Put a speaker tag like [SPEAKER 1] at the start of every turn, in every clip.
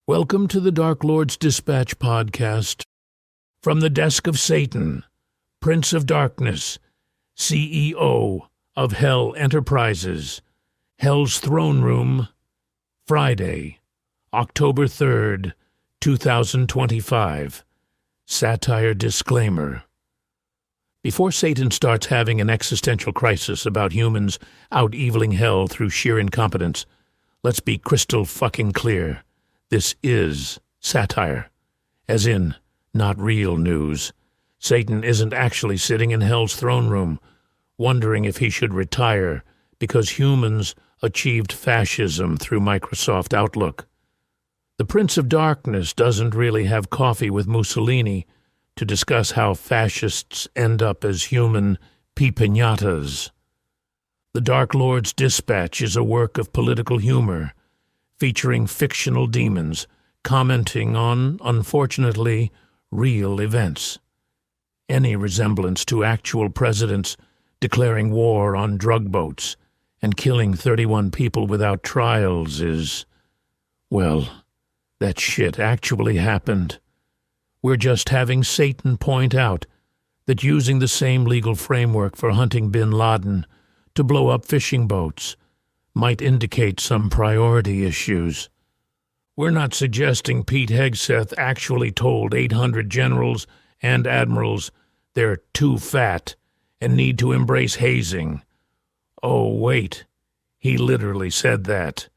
[SPEAKER 1] Welcome to the Dark Lord's Dispatch podcast. From the desk of Satan, Prince of Darkness, CEO of Hell Enterprises, Hell's Throne Room, Friday, October 3rd, 2025. Satire disclaimer. Before Satan starts having an existential crisis about humans out-eviling hell through sheer incompetence, let's be crystal fucking clear. This is satire, as in, not real news. Satan isn't actually sitting in hell's throne room, wondering if he should retire because humans achieved fascism through Microsoft Outlook. The Prince of Darkness doesn't really have coffee with Mussolini to discuss how fascists end up as human pee-piñatas. The Dark Lord's Dispatch is a work of political humor, featuring fictional demons commenting on, unfortunately, real events. Any resemblance to actual presidents declaring war on drug boats and killing 31 people without trials is, well, that shit actually happened. We're just having Satan point out that using the same legal framework for hunting bin Laden to blow up fishing boats might indicate some priority issues. We're not suggesting Pete Hegseth actually told 800 generals and admirals they're too fat and need to embrace hazing. Oh, wait, he literally said that.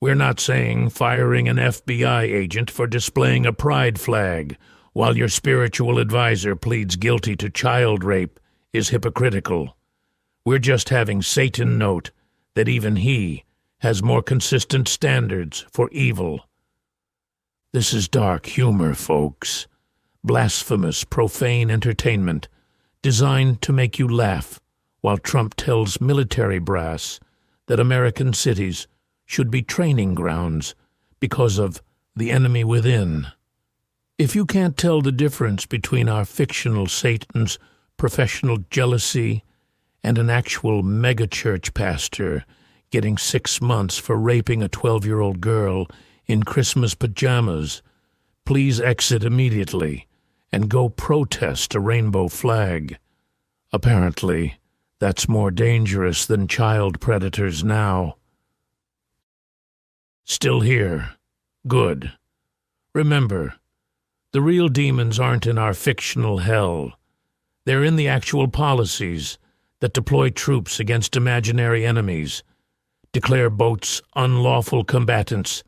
[SPEAKER 1] We're not saying firing an FBI agent for displaying a pride flag while your spiritual advisor pleads guilty to child rape is hypocritical. We're just having Satan note that even he has more consistent standards for evil. This is dark humor, folks. Blasphemous, profane entertainment designed to make you laugh while Trump tells military brass that American cities should be training grounds because of the enemy within. If you can't tell the difference between our fictional Satan's professional jealousy and an actual megachurch pastor getting 6 months for raping a 12-year-old girl in Christmas pajamas, please exit immediately and go protest a rainbow flag. Apparently, that's more dangerous than child predators now. Still here. Good. Remember, the real demons aren't in our fictional hell. They're in the actual policies that deploy troops against imaginary enemies, declare boats unlawful combatants,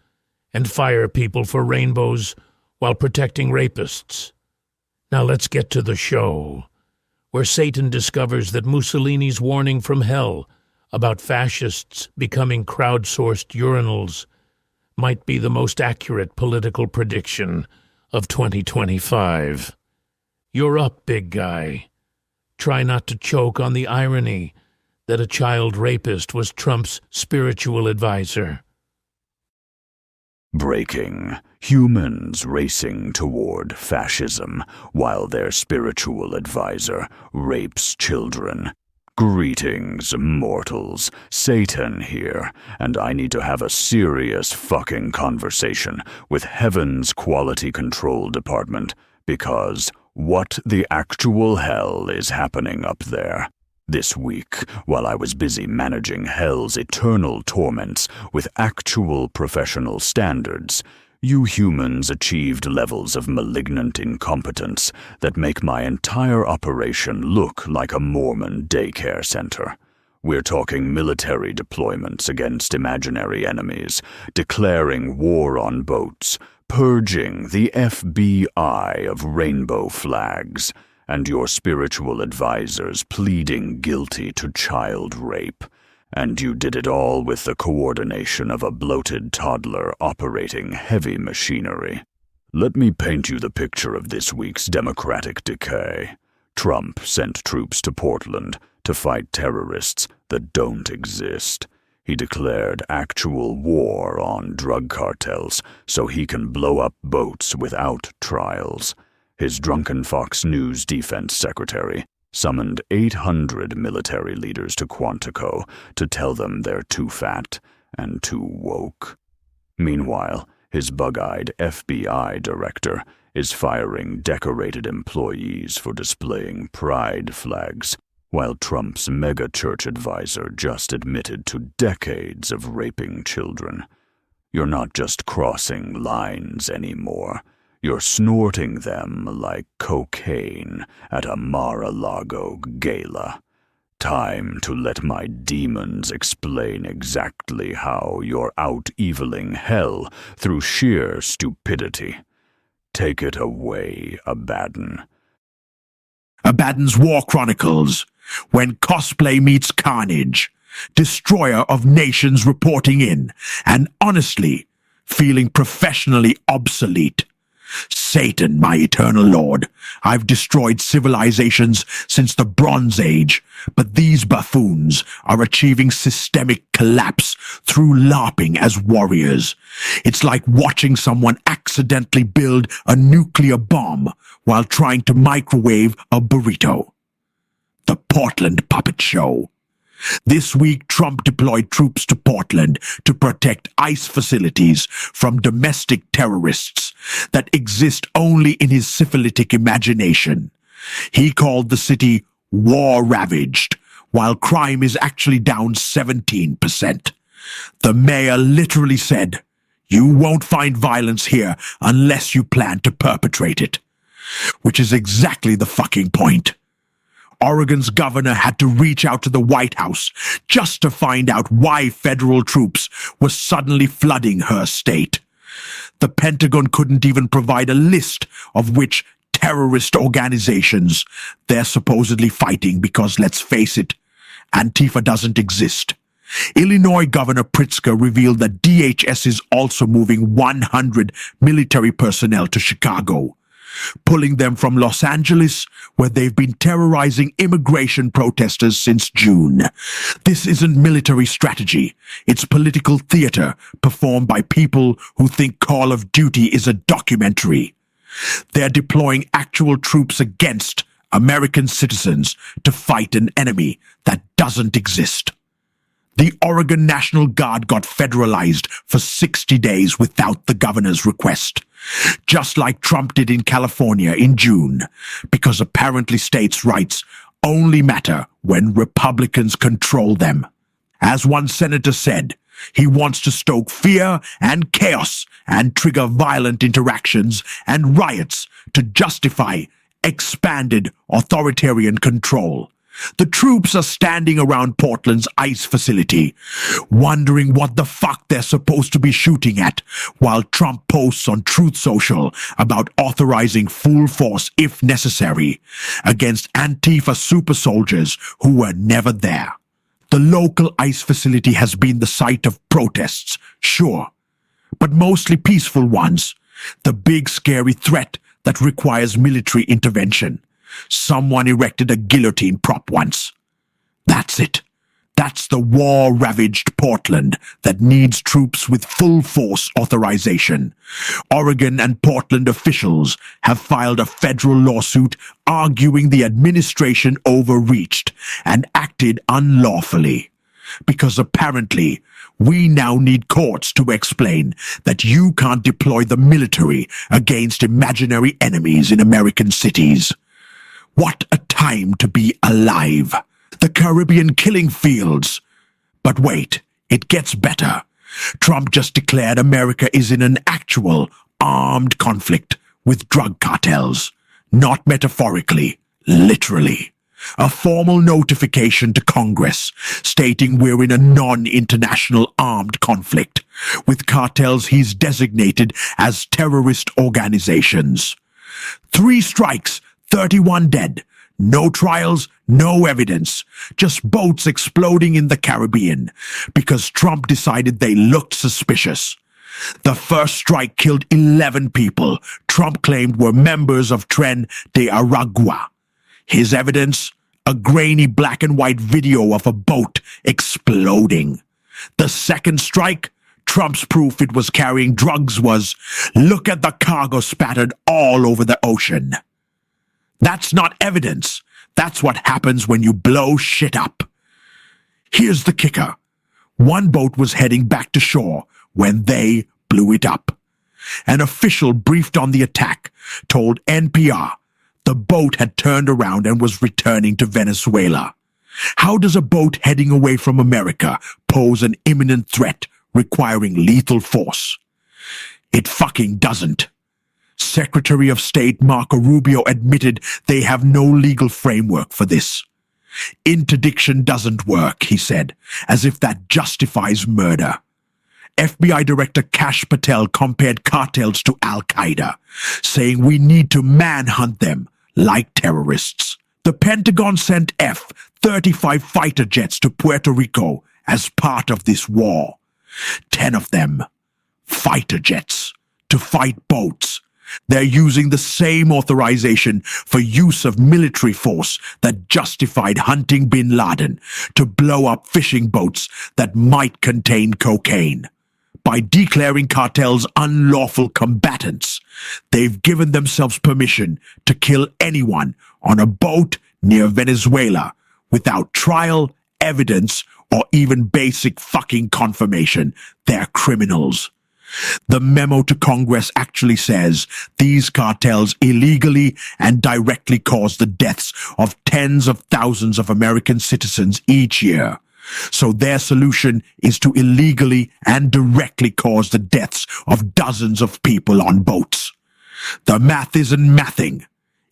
[SPEAKER 1] and fire people for rainbows while protecting rapists. Now let's get to the show, where Satan discovers that Mussolini's warning from hell about fascists becoming crowdsourced urinals might be the most accurate political prediction of 2025. You're up, big guy. Try not to choke on the irony that a child rapist was Trump's spiritual advisor.
[SPEAKER 2] Breaking. Humans racing toward fascism while their spiritual advisor rapes children. Greetings, mortals. Satan here, and I need to have a serious fucking conversation with Heaven's Quality Control Department because what the actual hell is happening up there? This week, while I was busy managing hell's eternal torments with actual professional standards, you humans achieved levels of malignant incompetence that make my entire operation look like a Mormon daycare center. We're talking military deployments against imaginary enemies, declaring war on boats, purging the FBI of rainbow flags, and your spiritual advisors pleading guilty to child rape. And you did it all with the coordination of a bloated toddler operating heavy machinery. Let me paint you the picture of this week's democratic decay. Trump sent troops to Portland to fight terrorists that don't exist. He declared actual war on drug cartels so he can blow up boats without trials. His drunken Fox News defense secretary summoned 800 military leaders to Quantico to tell them they're too fat and too woke. Meanwhile, His bug-eyed FBI director is firing decorated employees for displaying pride flags, while Trump's megachurch advisor just admitted to decades of raping children. You're not just crossing lines anymore. You're snorting them like cocaine at a Mar-a-Lago gala. Time to let my demons explain exactly how you're out-eviling hell through sheer stupidity. Take it away, Abaddon.
[SPEAKER 3] Abaddon's War Chronicles, when cosplay meets carnage, destroyer of nations reporting in, and honestly, feeling professionally obsolete. Satan, my eternal lord, I've destroyed civilizations since the Bronze Age, but these buffoons are achieving systemic collapse through LARPing as warriors. It's like watching someone accidentally build a nuclear bomb while trying to microwave a burrito. The Portland Puppet Show. This week, Trump deployed troops to Portland to protect ICE facilities from domestic terrorists that exist only in his syphilitic imagination. He called the city war-ravaged, while crime is actually down 17%. The mayor literally said, "You won't find violence here unless you plan to perpetrate it." Which is exactly the fucking point. Oregon's governor had to reach out to the White House just to find out why federal troops were suddenly flooding her state. The Pentagon couldn't even provide a list of which terrorist organizations they're supposedly fighting because, let's face it, Antifa doesn't exist. Illinois Governor Pritzker revealed that DHS is also moving 100 military personnel to Chicago, pulling them from Los Angeles, where they've been terrorizing immigration protesters since June. This isn't military strategy. It's political theater performed by people who think Call of Duty is a documentary. They're deploying actual troops against American citizens to fight an enemy that doesn't exist. The Oregon National Guard got federalized for 60 days without the governor's request, just like Trump did in California in June, because apparently states' rights only matter when Republicans control them. As one senator said, he wants to stoke fear and chaos and trigger violent interactions and riots to justify expanded authoritarian control. The troops are standing around Portland's ICE facility, wondering what the fuck they're supposed to be shooting at, while Trump posts on Truth Social about authorizing full force if necessary against Antifa super soldiers who were never there. The local ICE facility has been the site of protests, sure, but mostly peaceful ones. The big scary threat that requires military intervention. Someone erected a guillotine prop once. That's it. That's the war-ravaged Portland that needs troops with full force authorization. Oregon and Portland officials have filed a federal lawsuit arguing the administration overreached and acted unlawfully. Because apparently, we now need courts to explain that you can't deploy the military against imaginary enemies in American cities. What a time to be alive. The Caribbean killing fields. But wait, it gets better. Trump just declared America is in an actual armed conflict with drug cartels. Not metaphorically, literally. A formal notification to Congress stating we're in a non-international armed conflict with cartels he's designated as terrorist organizations. 3 strikes, 31 dead. No trials, no evidence. Just boats exploding in the Caribbean because Trump decided they looked suspicious. The first strike killed 11 people Trump claimed were members of Tren de Aragua. His evidence? A grainy black and white video of a boat exploding. The second strike? Trump's proof it was carrying drugs was, look at the cargo spattered all over the ocean. That's not evidence. That's what happens when you blow shit up. Here's the kicker. One boat was heading back to shore when they blew it up. An official briefed on the attack told NPR the boat had turned around and was returning to Venezuela. How does a boat heading away from America pose an imminent threat requiring lethal force? It fucking doesn't. Secretary of State Marco Rubio admitted they have no legal framework for this. Interdiction doesn't work, he said, as if that justifies murder. FBI Director Kash Patel compared cartels to Al-Qaeda, saying we need to manhunt them like terrorists. The Pentagon sent F-35 fighter jets to Puerto Rico as part of this war. 10 of them, fighter jets, to fight boats. They're using the same authorization for use of military force that justified hunting bin Laden to blow up fishing boats that might contain cocaine. By declaring cartels unlawful combatants, they've given themselves permission to kill anyone on a boat near Venezuela without trial, evidence, or even basic fucking confirmation they're criminals. The memo to Congress actually says these cartels illegally and directly cause the deaths of tens of thousands of American citizens each year. So their solution is to illegally and directly cause the deaths of dozens of people on boats. The math isn't mathing.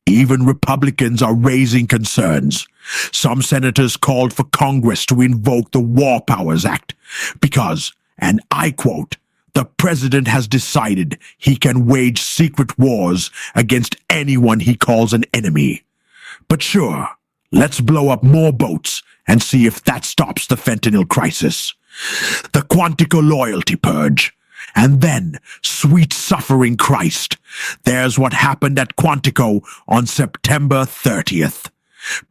[SPEAKER 3] Even Republicans are raising concerns. Some senators called for Congress to invoke the War Powers Act because, and I quote, the president has decided he can wage secret wars against anyone he calls an enemy. But sure, let's blow up more boats and see if that stops the fentanyl crisis. The Quantico loyalty purge. And then, sweet suffering Christ, there's what happened at Quantico on September 30th.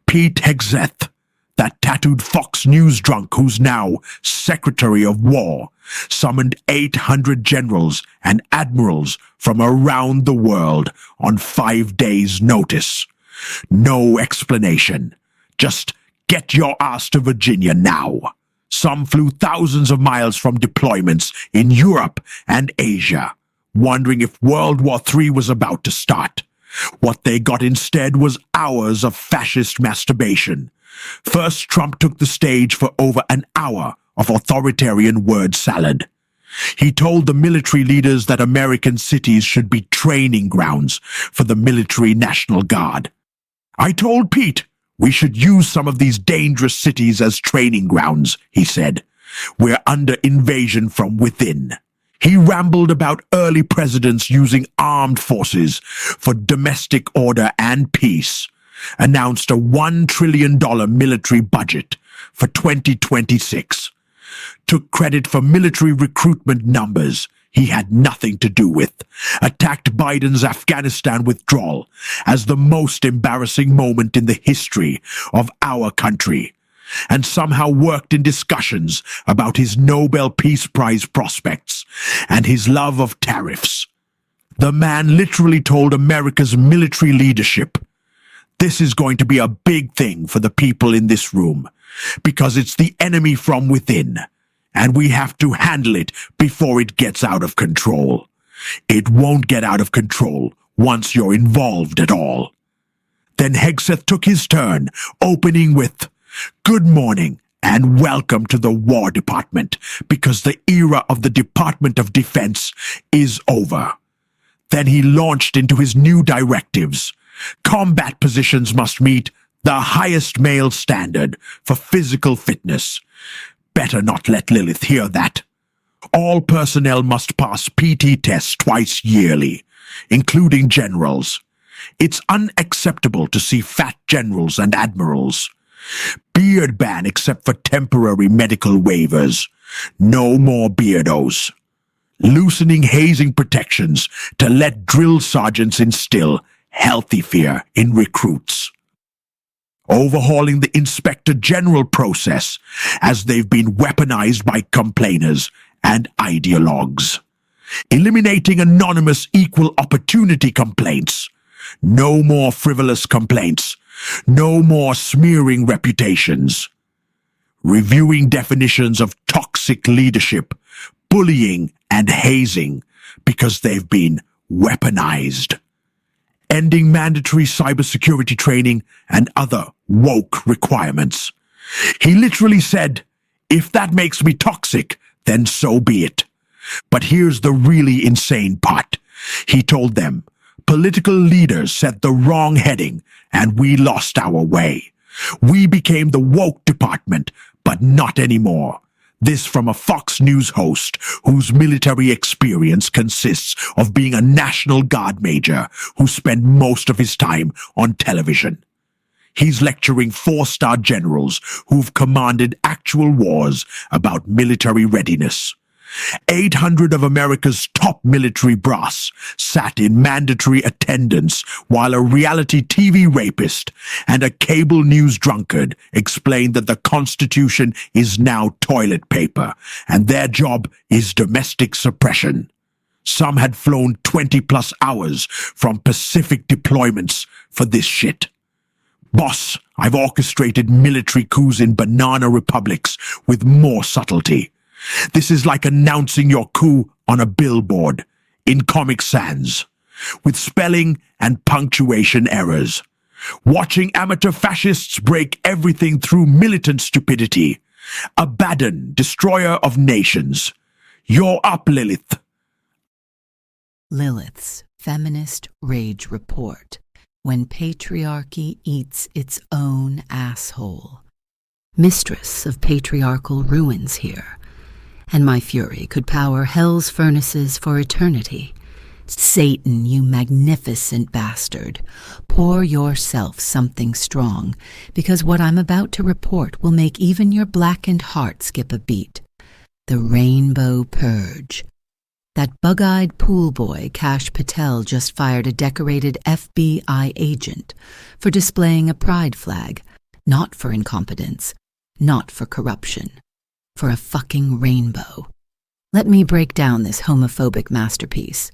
[SPEAKER 3] Pete Hegseth, that tattooed Fox News drunk who's now Secretary of War, summoned 800 generals and admirals from around the world on 5 days' notice. No explanation. Just get your ass to Virginia now. Some flew thousands of miles from deployments in Europe and Asia, wondering if World War III was about to start. What they got instead was hours of fascist masturbation. First, Trump took the stage for over an hour of authoritarian word salad. He told the military leaders that American cities should be training grounds for the military National Guard. I told Pete we should use some of these dangerous cities as training grounds, he said. We're under invasion from within. He rambled about early presidents using armed forces for domestic order and peace, announced a $1 trillion military budget for 2026, took credit for military recruitment numbers he had nothing to do with, attacked Biden's Afghanistan withdrawal as the most embarrassing moment in the history of our country, and somehow worked in discussions about his Nobel Peace Prize prospects and his love of tariffs. The man literally told America's military leadership, this is going to be a big thing for the people in this room, because it's the enemy from within, and we have to handle it before it gets out of control. It won't get out of control once you're involved at all. Then Hegseth took his turn, opening with, "Good morning and welcome to the War Department, because the era of the Department of Defense is over." Then he launched into his new directives. Combat positions must meet the highest male standard for physical fitness. Better not let Lilith hear that. All personnel must pass PT tests twice yearly, including generals. It's unacceptable to see fat generals and admirals. Beard ban except for temporary medical waivers. No more beardos. Loosening hazing protections to let drill sergeants instill healthy fear in recruits. Overhauling the Inspector General process as they've been weaponized by complainers and ideologues. Eliminating anonymous equal opportunity complaints. No more frivolous complaints. No more smearing reputations. Reviewing definitions of toxic leadership, bullying, and hazing, because they've been weaponized. Ending mandatory cybersecurity training and other woke requirements. He literally said, "If that makes me toxic, then so be it." But here's the really insane part. He told them, political leaders set the wrong heading and we lost our way. We became the woke department, but not anymore. This from a Fox News host whose military experience consists of being a National Guard major who spent most of his time on television. He's lecturing 4-star generals who've commanded actual wars about military readiness. 800 of America's top military brass sat in mandatory attendance while a reality TV rapist and a cable news drunkard explained that the Constitution is now toilet paper and their job is domestic suppression. Some had flown 20+ hours from Pacific deployments for this shit. Boss, I've orchestrated military coups in banana republics with more subtlety. This is like announcing your coup on a billboard, in Comic Sans, with spelling and punctuation errors. Watching amateur fascists break everything through militant stupidity. Abaddon, destroyer of nations. You're up, Lilith.
[SPEAKER 4] Lilith's Feminist Rage Report. When patriarchy eats its own asshole. Mistress of patriarchal ruins here. And my fury could power hell's furnaces for eternity. Satan, you magnificent bastard, pour yourself something strong, because what I'm about to report will make even your blackened heart skip a beat. The Rainbow Purge. That bug-eyed pool boy Kash Patel just fired a decorated FBI agent for displaying a pride flag, not for incompetence, not for corruption. For a fucking rainbow. Let me break down this homophobic masterpiece.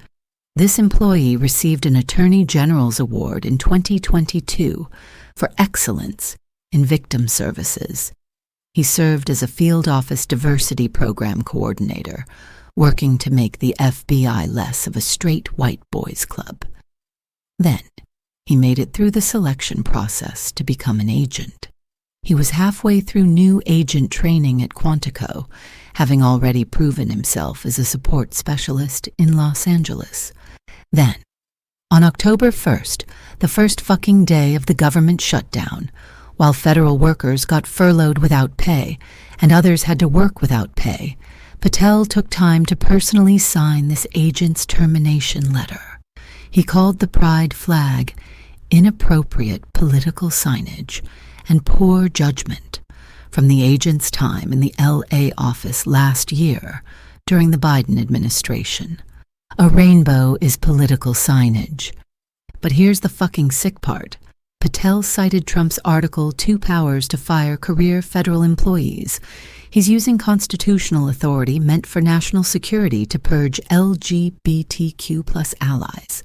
[SPEAKER 4] This employee received an Attorney General's Award in 2022 for excellence in victim services. He served as a field office diversity program coordinator, working to make the FBI less of a straight white boys club. Then, he made it through the selection process to become an agent. He was halfway through new agent training at Quantico, having already proven himself as a support specialist in Los Angeles. Then, on October 1st, the first fucking day of the government shutdown, while federal workers got furloughed without pay and others had to work without pay, Patel took time to personally sign this agent's termination letter. He called the pride flag inappropriate political signage and poor judgment from the agent's time in the LA office last year during the Biden administration. A rainbow is political signage. But here's the fucking sick part. Patel cited Trump's Article 2 powers to fire career federal employees. He's using constitutional authority meant for national security to purge LGBTQ+ allies.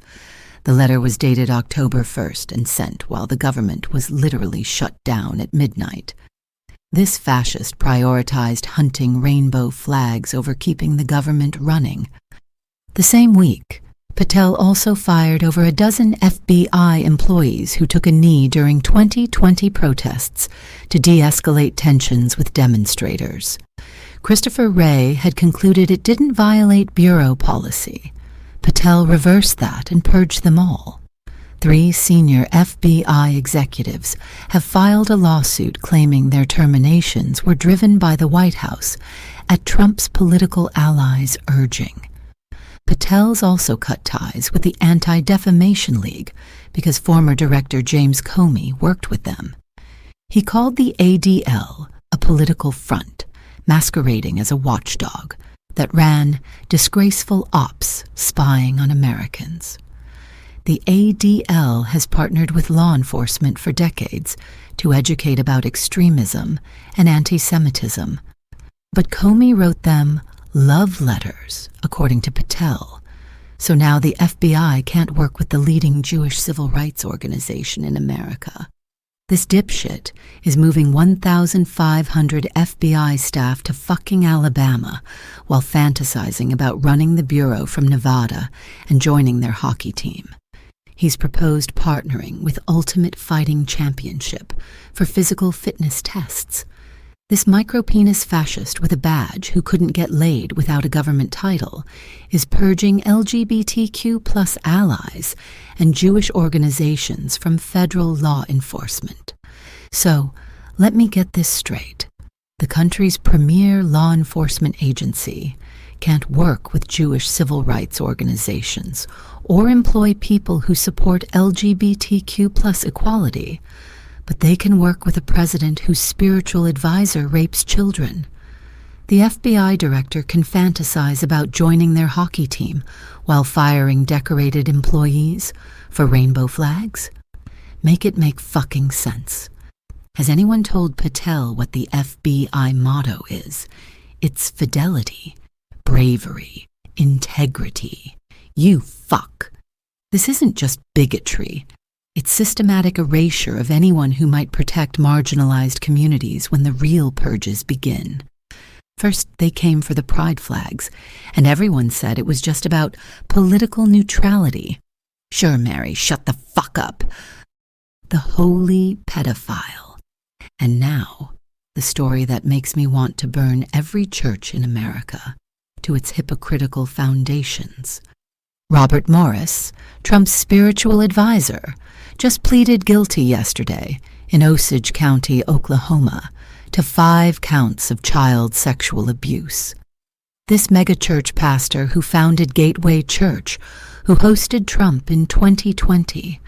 [SPEAKER 4] The letter was dated October 1st and sent while the government was literally shut down at midnight. This fascist prioritized hunting rainbow flags over keeping the government running. The same week, Patel also fired over a dozen FBI employees who took a knee during 2020 protests to de-escalate tensions with demonstrators. Christopher Wray had concluded it didn't violate bureau policy. Patel reversed that and purged them all. 3 senior FBI executives have filed a lawsuit claiming their terminations were driven by the White House at Trump's political allies' urging. Patel's also cut ties with the Anti-Defamation League because former director James Comey worked with them. He called the ADL a political front, masquerading as a watchdog that ran disgraceful ops spying on Americans. The ADL has partnered with law enforcement for decades to educate about extremism and anti-Semitism. But Comey wrote them love letters, according to Patel. So now the FBI can't work with the leading Jewish civil rights organization in America. This dipshit is moving 1,500 FBI staff to fucking Alabama while fantasizing about running the bureau from Nevada and joining their hockey team. He's proposed partnering with Ultimate Fighting Championship for physical fitness tests. This micropenis fascist with a badge who couldn't get laid without a government title is purging LGBTQ+ allies and Jewish organizations from federal law enforcement. So, let me get this straight. The country's premier law enforcement agency can't work with Jewish civil rights organizations or employ people who support LGBTQ+ equality, but they can work with a president whose spiritual advisor rapes children. The FBI director can fantasize about joining their hockey team while firing decorated employees for rainbow flags? Make it make fucking sense. Has anyone told Patel what the FBI motto is? It's fidelity, bravery, integrity. You fuck. This isn't just bigotry. It's systematic erasure of anyone who might protect marginalized communities when the real purges begin. First, they came for the pride flags, and everyone said it was just about political neutrality. Sure, Mary, shut the fuck up. The holy pedophile. And now, the story that makes me want to burn every church in America to its hypocritical foundations. Robert Morris, Trump's spiritual advisor, just pleaded guilty yesterday in Osage County, Oklahoma, to 5 counts of child sexual abuse. This megachurch pastor who founded Gateway Church, who hosted Trump in 2020,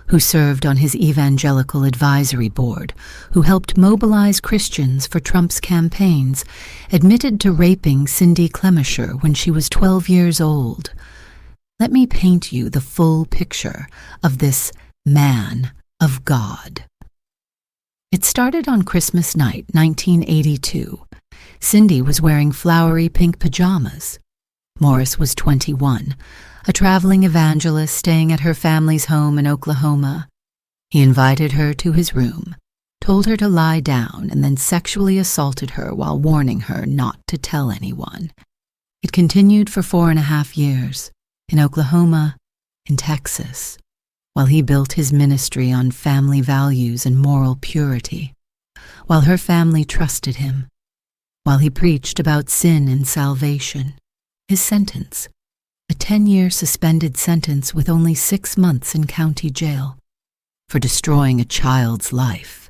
[SPEAKER 4] who served on his evangelical advisory board, who helped mobilize Christians for Trump's campaigns, admitted to raping Cindy Clemisher when she was 12 years old. Let me paint you the full picture of this man of God. It started on Christmas night, 1982. Cindy was wearing flowery pink pajamas. Morris was 21, a traveling evangelist staying at her family's home in Oklahoma. He invited her to his room, told her to lie down, and then sexually assaulted her while warning her not to tell anyone. It continued for 4.5 years, in Oklahoma, in Texas, while he built his ministry on family values and moral purity, while her family trusted him, while he preached about sin and salvation. His sentence, a 10-year suspended sentence with only 6 months in county jail, for destroying a child's life,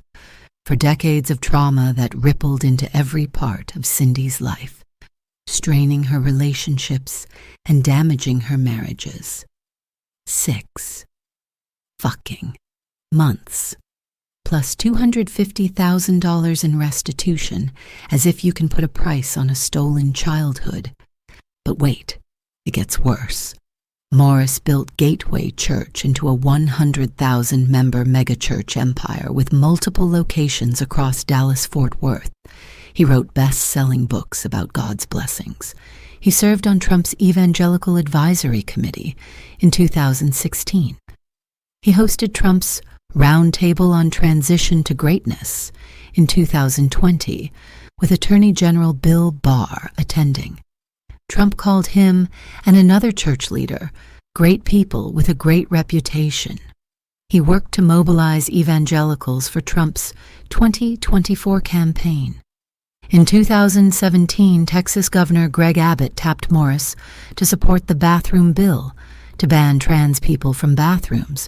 [SPEAKER 4] for decades of trauma that rippled into every part of Cindy's life, straining her relationships and damaging her marriages. 6 fucking months, plus $250,000 in restitution, as if you can put a price on a stolen childhood. But wait, it gets worse. Morris built Gateway Church into a 100,000-member megachurch empire with multiple locations across Dallas-Fort Worth. He wrote best-selling books about God's blessings. He served on Trump's Evangelical Advisory Committee in 2016. He hosted Trump's Roundtable on Transition to Greatness in 2020, with Attorney General Bill Barr attending. Trump called him and another church leader great people with a great reputation. He worked to mobilize evangelicals for Trump's 2024 campaign. In 2017, Texas Governor Greg Abbott tapped Morris to support the bathroom bill to ban trans people from bathrooms,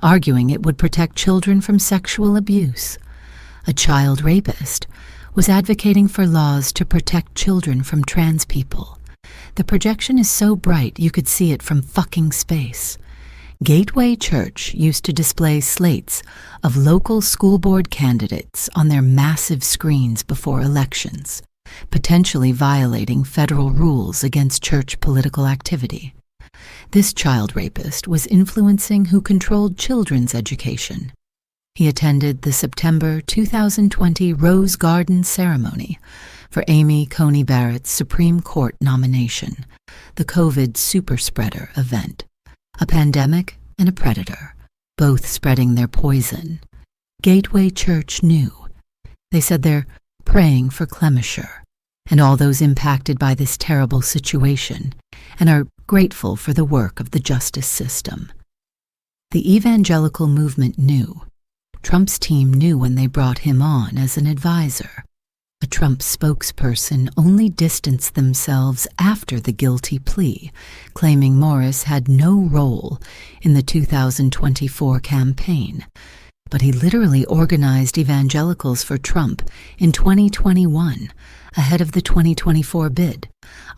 [SPEAKER 4] arguing it would protect children from sexual abuse. A child rapist was advocating for laws to protect children from trans people. The projection is so bright you could see it from fucking space. Gateway Church used to display slates of local school board candidates on their massive screens before elections, potentially violating federal rules against church political activity. This child rapist was influencing who controlled children's education. He attended the September 2020 Rose Garden ceremony for Amy Coney Barrett's Supreme Court nomination, the COVID super-spreader event. A pandemic and a predator, both spreading their poison. Gateway Church knew. They said they're praying for Clemisher and all those impacted by this terrible situation, and are grateful for the work of the justice system. The evangelical movement knew. Trump's team knew when they brought him on as an advisor. A Trump spokesperson only distanced themselves after the guilty plea, claiming Morris had no role in the 2024 campaign. But he literally organized evangelicals for Trump in 2021, ahead of the 2024 bid.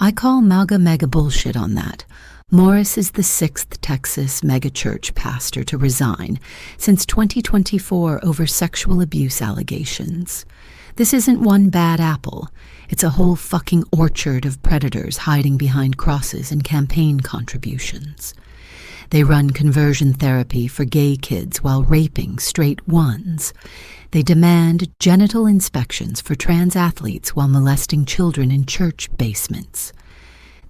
[SPEAKER 4] I call MAGA mega bullshit on that. Morris is the 6th Texas megachurch pastor to resign since 2024 over sexual abuse allegations. This isn't one bad apple. It's a whole fucking orchard of predators hiding behind crosses and campaign contributions. They run conversion therapy for gay kids while raping straight ones. They demand genital inspections for trans athletes while molesting children in church basements.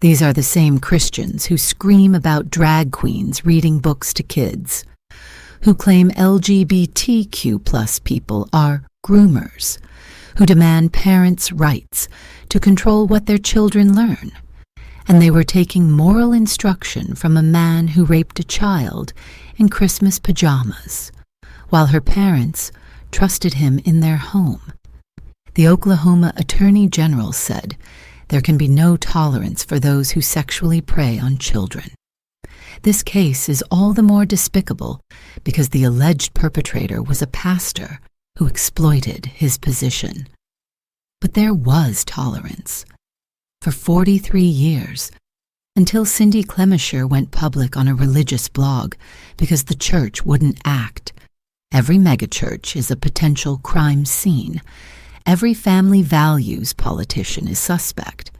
[SPEAKER 4] These are the same Christians who scream about drag queens reading books to kids, who claim LGBTQ+ people are groomers, who demand parents' rights to control what their children learn. And they were taking moral instruction from a man who raped a child in Christmas pajamas, while her parents trusted him in their home. The Oklahoma Attorney General said there can be no tolerance for those who sexually prey on children. This case is all the more despicable because the alleged perpetrator was a pastor who exploited his position. But there was tolerance. For 43 years, until Cindy Clemisher went public on a religious blog because the church wouldn't act. Every megachurch is a potential crime scene. Every family values politician is suspect.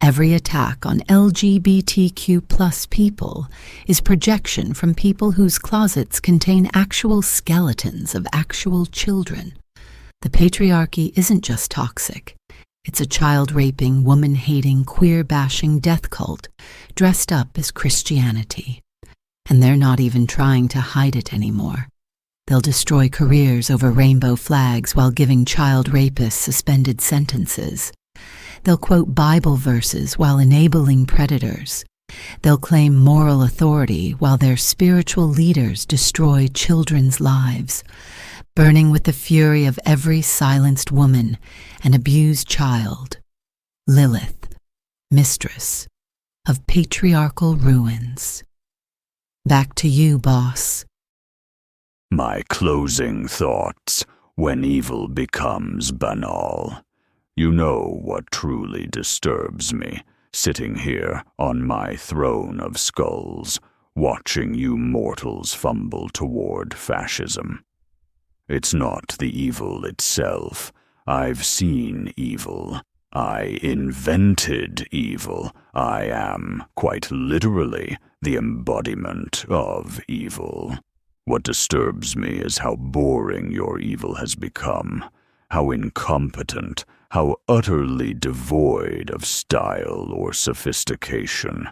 [SPEAKER 4] Every attack on LGBTQ+ people is projection from people whose closets contain actual skeletons of actual children. The patriarchy isn't just toxic. It's a child-raping, woman-hating, queer-bashing death cult dressed up as Christianity. And they're not even trying to hide it anymore. They'll destroy careers over rainbow flags while giving child rapists suspended sentences. They'll quote Bible verses while enabling predators. They'll claim moral authority while their spiritual leaders destroy children's lives, burning with the fury of every silenced woman and abused child. Lilith, mistress of patriarchal ruins. Back to you, boss.
[SPEAKER 2] My closing thoughts when evil becomes banal. You know what truly disturbs me, sitting here on my throne of skulls, watching you mortals fumble toward fascism. It's not the evil itself. I've seen evil. I invented evil. I am, quite literally, the embodiment of evil. What disturbs me is how boring your evil has become, how incompetent, how utterly devoid of style or sophistication.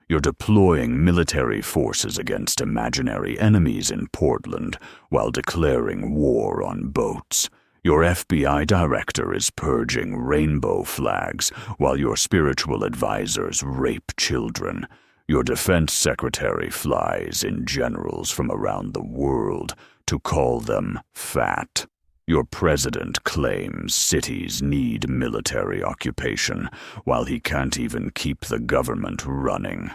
[SPEAKER 2] You're deploying military forces against imaginary enemies in Portland while declaring war on boats. Your FBI director is purging rainbow flags while your spiritual advisors rape children. Your defense secretary flies in generals from around the world to call them fat. Your president claims cities need military occupation while he can't even keep the government running.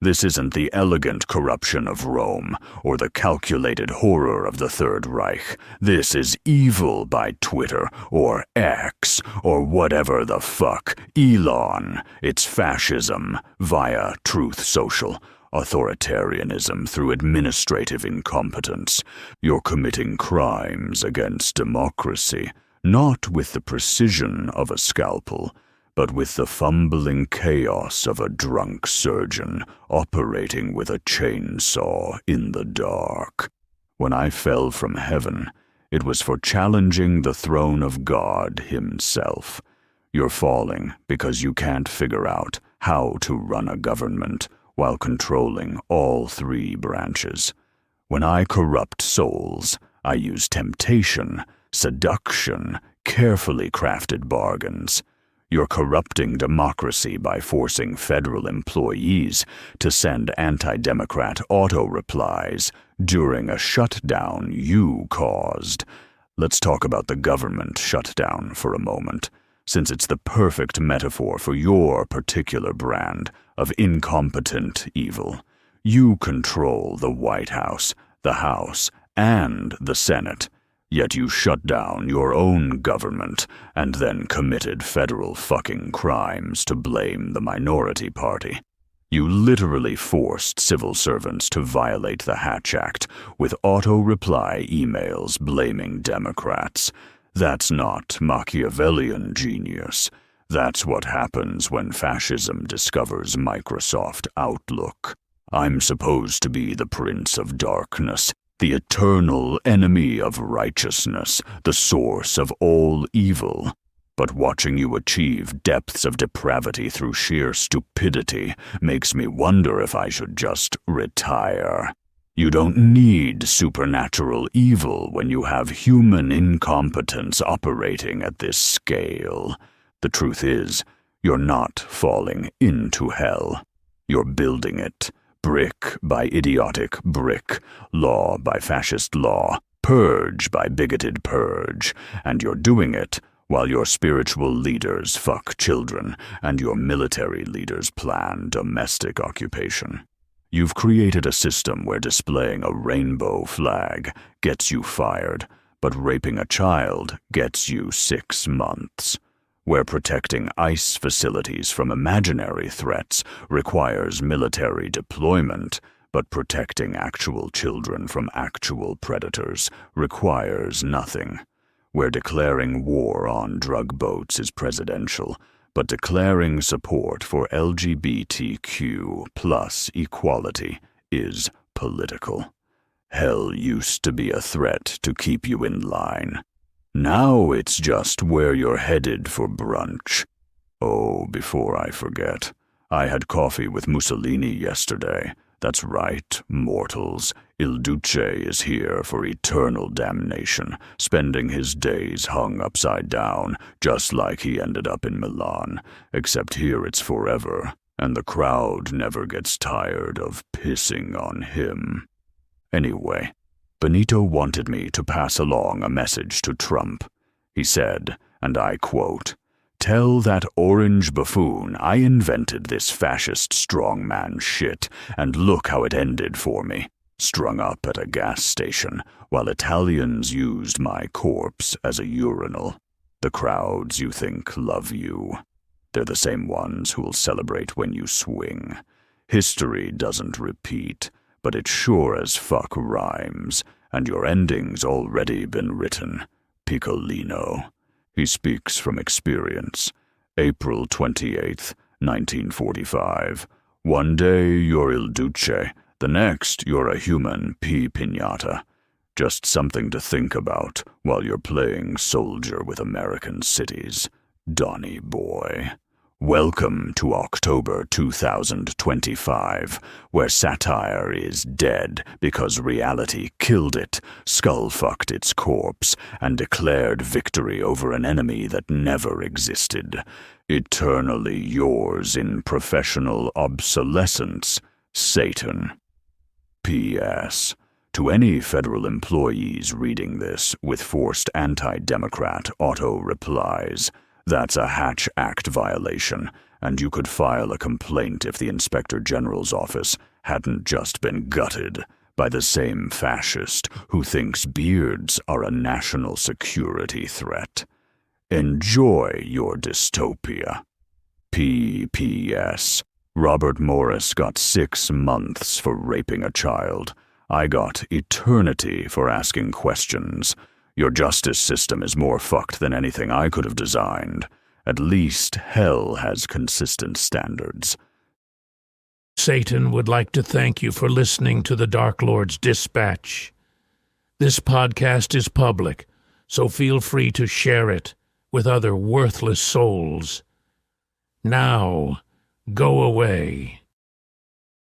[SPEAKER 2] This isn't the elegant corruption of Rome or the calculated horror of the Third Reich. This is evil by Twitter or X or whatever the fuck. Elon. It's fascism via Truth Social. Authoritarianism through administrative incompetence. You're committing crimes against democracy, not with the precision of a scalpel, but with the fumbling chaos of a drunk surgeon operating with a chainsaw in the dark. When I fell from heaven, it was for challenging the throne of God himself. You're falling because you can't figure out how to run a government while controlling all three branches. When I corrupt souls, I use temptation, seduction, carefully crafted bargains. You're corrupting democracy by forcing federal employees to send anti-democrat auto-replies during a shutdown you caused. Let's talk about the government shutdown for a moment, since it's the perfect metaphor for your particular brand of incompetent evil. You control the White House, the House, and the Senate. Yet you shut down your own government and then committed federal fucking crimes to blame the minority party. You literally forced civil servants to violate the Hatch Act with auto-reply emails blaming Democrats. That's not Machiavellian genius. That's what happens when fascism discovers Microsoft Outlook. I'm supposed to be the Prince of Darkness, the eternal enemy of righteousness, the source of all evil. But watching you achieve depths of depravity through sheer stupidity makes me wonder if I should just retire. You don't need supernatural evil when you have human incompetence operating at this scale. The truth is, you're not falling into hell. You're building it. Brick by idiotic brick, law by fascist law, purge by bigoted purge, and you're doing it while your spiritual leaders fuck children and your military leaders plan domestic occupation. You've created a system where displaying a rainbow flag gets you fired, but raping a child gets you 6 months. Where protecting ICE facilities from imaginary threats requires military deployment, but protecting actual children from actual predators requires nothing. Where declaring war on drug boats is presidential, but declaring support for LGBTQ plus equality is political. Hell used to be a threat to keep you in line. Now it's just where you're headed for brunch. Oh, before I forget, I had coffee with Mussolini yesterday. That's right, mortals. Il Duce is here for eternal damnation, spending his days hung upside down, just like he ended up in Milan, except here it's forever, and the crowd never gets tired of pissing on him. Anyway, Benito wanted me to pass along a message to Trump. He said, and I quote, "Tell that orange buffoon I invented this fascist strongman shit, and look how it ended for me. Strung up at a gas station, while Italians used my corpse as a urinal. The crowds you think love you. They're the same ones who'll celebrate when you swing. History doesn't repeat, but it sure as fuck rhymes, and your ending's already been written. Piccolino." He speaks from experience. April 28th, 1945. One day you're Il Duce, the next you're a human pee-piñata. Just something to think about while you're playing soldier with American cities. Donny boy. Welcome to October 2025, where satire is dead because reality killed it, skull-fucked its corpse, and declared victory over an enemy that never existed. Eternally yours in professional obsolescence, Satan. P.S. To any federal employees reading this with forced anti-democrat auto-replies, that's a Hatch Act violation, and you could file a complaint if the Inspector General's office hadn't just been gutted by the same fascist who thinks beards are a national security threat. Enjoy your dystopia. P.P.S. Robert Morris got 6 months for raping a child. I got eternity for asking questions. Your justice system is more fucked than anything I could have designed. At least hell has consistent standards.
[SPEAKER 1] Satan would like to thank you for listening to the Dark Lord's Dispatch. This podcast is public, so feel free to share it with other worthless souls. Now, go away.